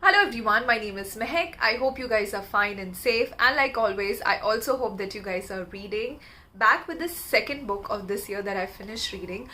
Hello everyone, my name is Mehek. I hope you guys are fine and safe, and like always, I also hope that you guys are reading. Back with the second book of this year that I finished reading.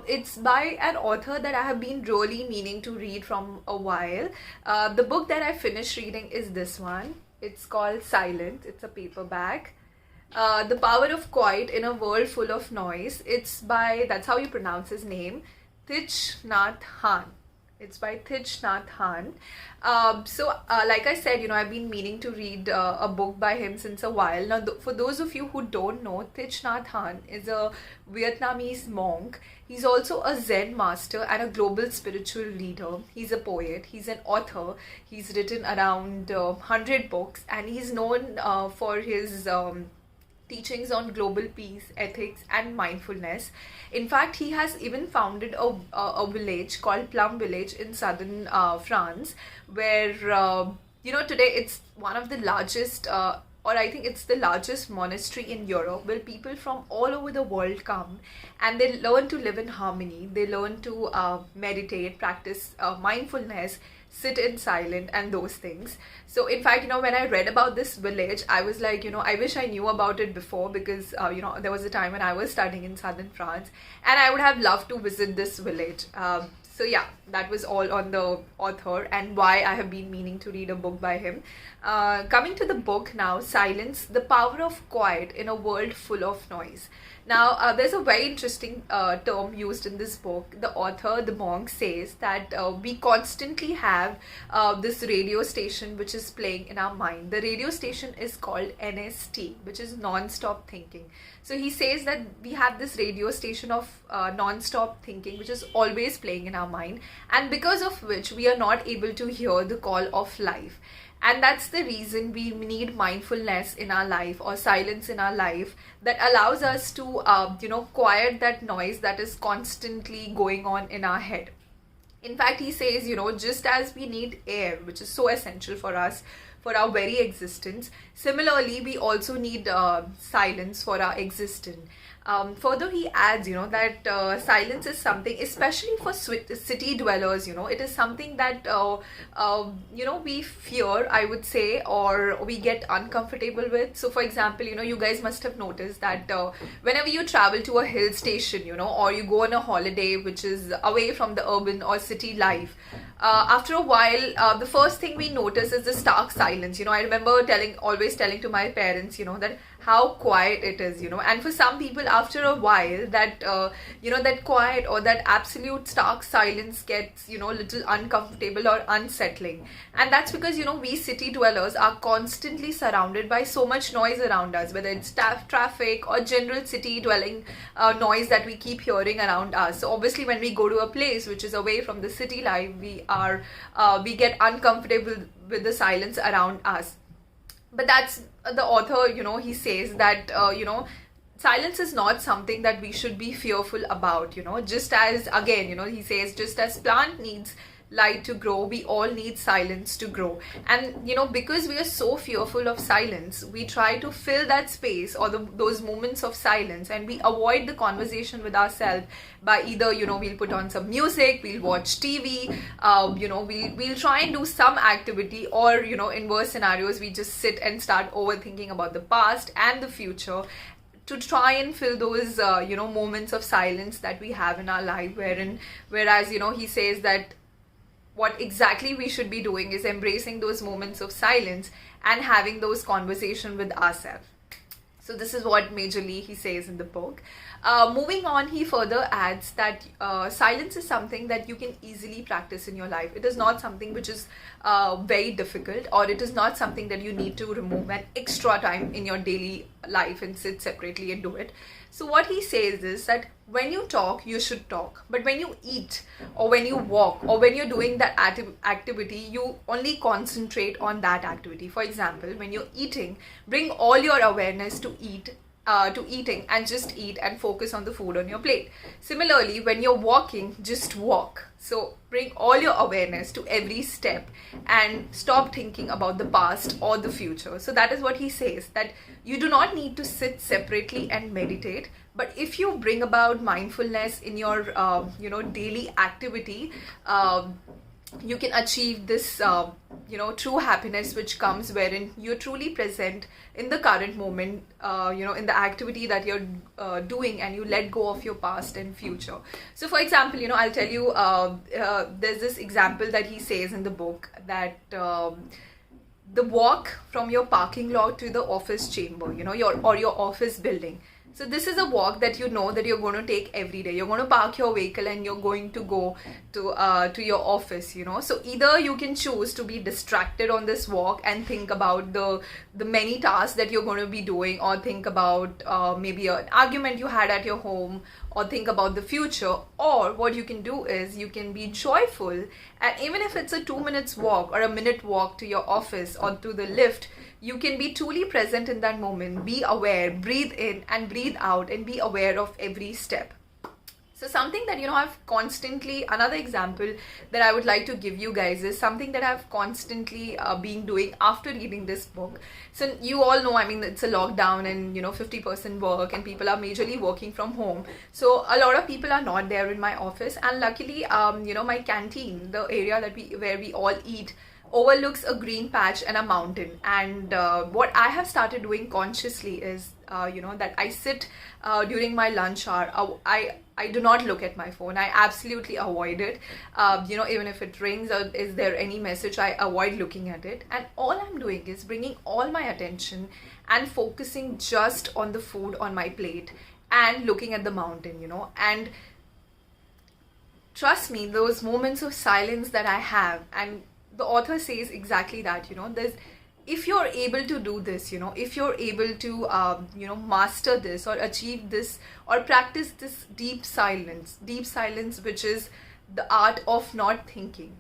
It's by an author that I have been really meaning to read from a while. The book that I finished reading is this one. It's called Silent. It's a paperback. The Power of Quiet in a World Full of Noise. It's by, that's how you pronounce his name, Thich Nhat Hanh. It's by Thich Nhat Hanh. Like I said, I've been meaning to read a book by him since a while. Now, for those of you who don't know, Thich Nhat Hanh is a Vietnamese monk. He's also a Zen master and a global spiritual leader. He's a poet. He's an author. He's written around 100 books, and he's known for his teachings on global peace, ethics, and mindfulness. In fact, he has even founded a village called Plum Village in southern France, where today it's one of the largest, or I think it's the largest monastery in Europe, where people from all over the world come and they learn to live in harmony. They learn to meditate, practice mindfulness, sit in silent, and those things. So in fact, when I read about this village, I was like, I wish I knew about it before, because there was a time when I was studying in southern France and I would have loved to visit this village. So yeah, that was all on the author and why I have been meaning to read a book by him. Coming to the book now, Silence, the Power of Quiet in a World Full of Noise. Now, there's a very interesting term used in this book. The author, the monk, says that we constantly have this radio station which is playing in our mind. The radio station is called NST, which is Non-Stop-Thinking. So he says that we have this radio station of non-stop thinking, which is always playing in our mind, and because of which we are not able to hear the call of life. And that's the reason we need mindfulness in our life, or silence in our life, that allows us to, quiet that noise that is constantly going on in our head. In fact, he says, just as we need air, which is so essential for us, for our very existence, similarly, we also need silence for our existence. Further, he adds, that silence is something, especially for city dwellers, it is something that, we fear, I would say, or we get uncomfortable with. So, for example, you guys must have noticed that whenever you travel to a hill station, or you go on a holiday which is away from the urban or city life, after a while, the first thing we notice is the stark silence. I remember always telling to my parents, that how quiet it is, and for some people, after a while, that that quiet or that absolute stark silence gets little uncomfortable or unsettling. And that's because we city dwellers are constantly surrounded by so much noise around us, whether it's traffic or general city dwelling noise that we keep hearing around us. So obviously, when we go to a place which is away from the city life, we get uncomfortable with the silence around us. But that's the author, he says that, silence is not something that we should be fearful about, just as, again, he says, just as plant needs light to grow, we all need silence to grow. And because we are so fearful of silence, we try to fill that space or those moments of silence, and we avoid the conversation with ourselves by either we'll put on some music, we'll watch TV, we'll try and do some activity, or in worse scenarios we just sit and start overthinking about the past and the future, to try and fill those moments of silence that we have in our life. Whereas he says that what exactly we should be doing is embracing those moments of silence and having those conversations with ourselves. So this is what majorly he says in the book. Moving on, he further adds that silence is something that you can easily practice in your life. It is not something which is very difficult, or it is not something that you need to remove an extra time in your daily life and sit separately and do it. So what he says is that when you talk, you should talk. But when you eat, or when you walk, or when you're doing that activity, you only concentrate on that activity. For example, when you're eating, bring all your awareness to eating, and just eat and focus on the food on your plate. Similarly, when you're walking, just walk. So bring all your awareness to every step and stop thinking about the past or the future. So that is what he says, that you do not need to sit separately and meditate, but if you bring about mindfulness in your daily activity, you can achieve this true happiness, which comes wherein you're truly present in the current moment, in the activity that you're doing, and you let go of your past and future. So for example, I'll tell you, there's this example that he says in the book, that the walk from your parking lot to the office chamber, your office building. So this is a walk that that you're going to take every day. You're going to park your vehicle and you're going to go to your office, So either you can choose to be distracted on this walk and think about the many tasks that you're going to be doing, or think about maybe an argument you had at your home, or think about the future. Or what you can do is you can be joyful, and even if it's a 2 minutes walk or a minute walk to your office or to the lift, you can be truly present in that moment. Be aware, breathe in and breathe out, and be aware of every step. So something that I've constantly, another example that I would like to give you guys is something that I've constantly been doing after reading this book. So you all know, it's a lockdown, and 50% work, and people are majorly working from home. So a lot of people are not there in my office, and luckily my canteen, the area where we all eat, overlooks a green patch and a mountain. And what I have started doing consciously is that I sit during my lunch hour. I do not look at my phone. I absolutely avoid it. Even if it rings or is there any message, I avoid looking at it. And all I'm doing is bringing all my attention and focusing just on the food on my plate and looking at the mountain, And trust me, those moments of silence that I have, and the author says exactly that, if you're able to do this, if you're able to, master this, or achieve this, or practice this deep silence, which is the art of not thinking,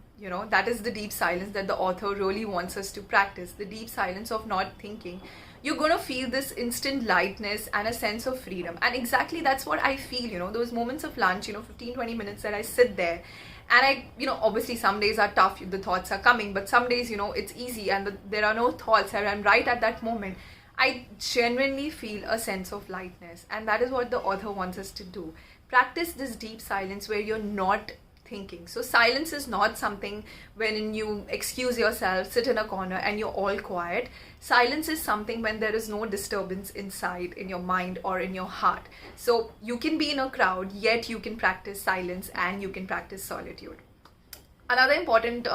that is the deep silence that the author really wants us to practice, the deep silence of not thinking. You're going to feel this instant lightness and a sense of freedom. And exactly that's what I feel, those moments of lunch, 15-20 minutes that I sit there. And I, obviously some days are tough, the thoughts are coming, but some days, it's easy and there are no thoughts, and I'm right at that moment. I genuinely feel a sense of lightness, and that is what the author wants us to do. Practice this deep silence where you're not thinking. So silence is not something when you excuse yourself, sit in a corner and you're all quiet. Silence is something when there is no disturbance inside in your mind or in your heart. So you can be in a crowd, yet you can practice silence and you can practice solitude. Another important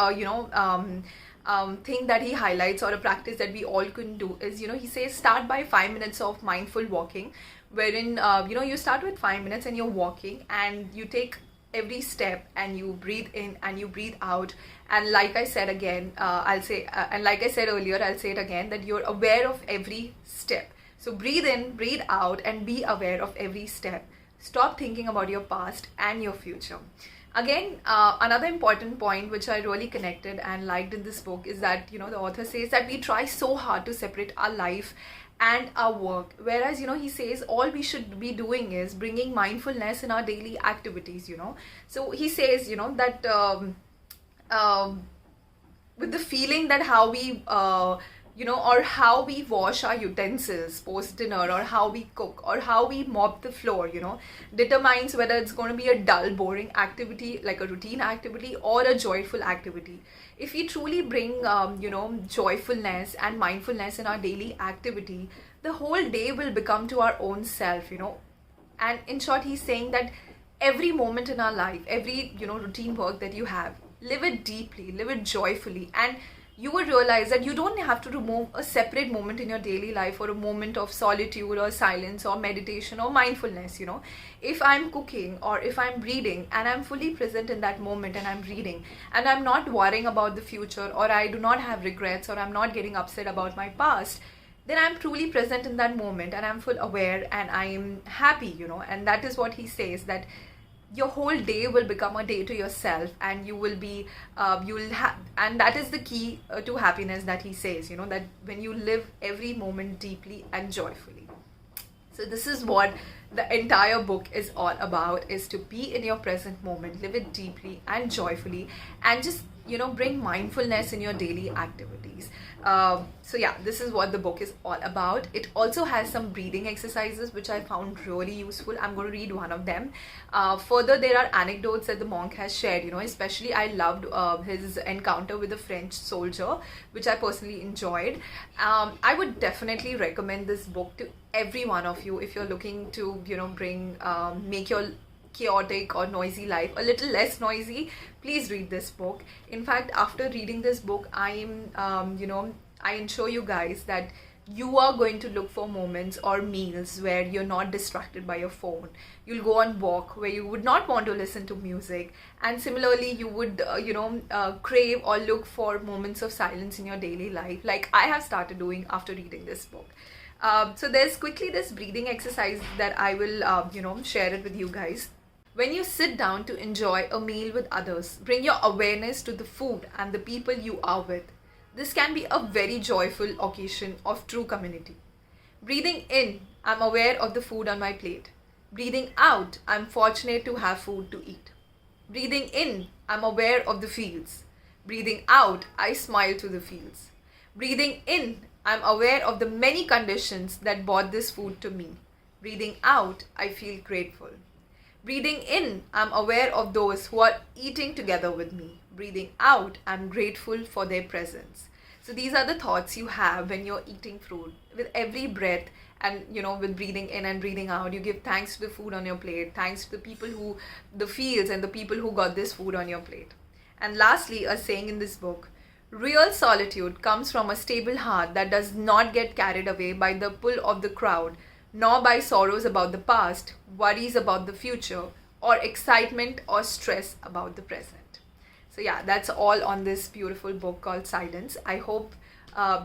thing that he highlights, or a practice that we all can do, is he says start by 5 minutes of mindful walking, wherein you start with 5 minutes and you're walking and you take every step and you breathe in and you breathe out. And like I said again, and like I said earlier, I'll say it again, that you're aware of every step. So breathe in, breathe out, and be aware of every step. Stop thinking about your past and your future. Again, another important point which I really connected and liked in this book is that, the author says that we try so hard to separate our life and our work, whereas he says all we should be doing is bringing mindfulness in our daily activities. So he says that with the feeling that how we or how we wash our utensils post dinner, or how we cook, or how we mop the floor, determines whether it's going to be a dull, boring activity, like a routine activity, or a joyful activity. If we truly bring, joyfulness and mindfulness in our daily activity, the whole day will become to our own self, And in short, he's saying that every moment in our life, every, routine work that you have, live it deeply, live it joyfully, and you will realize that you don't have to remove a separate moment in your daily life, or a moment of solitude or silence or meditation or mindfulness. If I'm cooking or if I'm reading and I'm fully present in that moment and I'm reading and I'm not worrying about the future, or I do not have regrets, or I'm not getting upset about my past, then I'm truly present in that moment and I'm full aware and I'm happy, And that is what he says, that your whole day will become a day to yourself, and you will be and that is the key to happiness, that he says, that when you live every moment deeply and joyfully. So this is what the entire book is all about, is to be in your present moment, live it deeply and joyfully, and just bring mindfulness in your daily activities. So yeah, this is what the book is all about. It also has some breathing exercises which I found really useful. I'm going to read one of them. Further, there are anecdotes that the monk has shared. Especially I loved his encounter with a French soldier, which I personally enjoyed. I would definitely recommend this book to every one of you if you're looking to bring make your chaotic or noisy life a little less noisy. Please read this book. In fact, after reading this book, I ensure you guys that you are going to look for moments or meals where you're not distracted by your phone. You'll go on walk where you would not want to listen to music, and similarly you would crave or look for moments of silence in your daily life, like I have started doing after reading this book. So there's quickly this breathing exercise that I will share it with you guys. When you sit down to enjoy a meal with others, bring your awareness to the food and the people you are with. This can be a very joyful occasion of true community. Breathing in, I'm aware of the food on my plate. Breathing out, I'm fortunate to have food to eat. Breathing in, I'm aware of the fields. Breathing out, I smile to the fields. Breathing in, I'm aware of the many conditions that brought this food to me. Breathing out, I feel grateful. Breathing in, I'm aware of those who are eating together with me. Breathing out, I'm grateful for their presence. So these are the thoughts you have when you're eating food. With every breath and with breathing in and breathing out, you give thanks to the food on your plate, thanks to the fields and the people who got this food on your plate. And lastly, a saying in this book, real solitude comes from a stable heart that does not get carried away by the pull of the crowd, nor by sorrows about the past, worries about the future, or excitement or stress about the present. So yeah, that's all on this beautiful book called Silence. I hope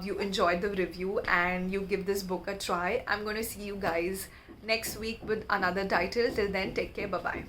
you enjoyed the review and you give this book a try. I'm going to see you guys next week with another title. Till then, take care. Bye-bye.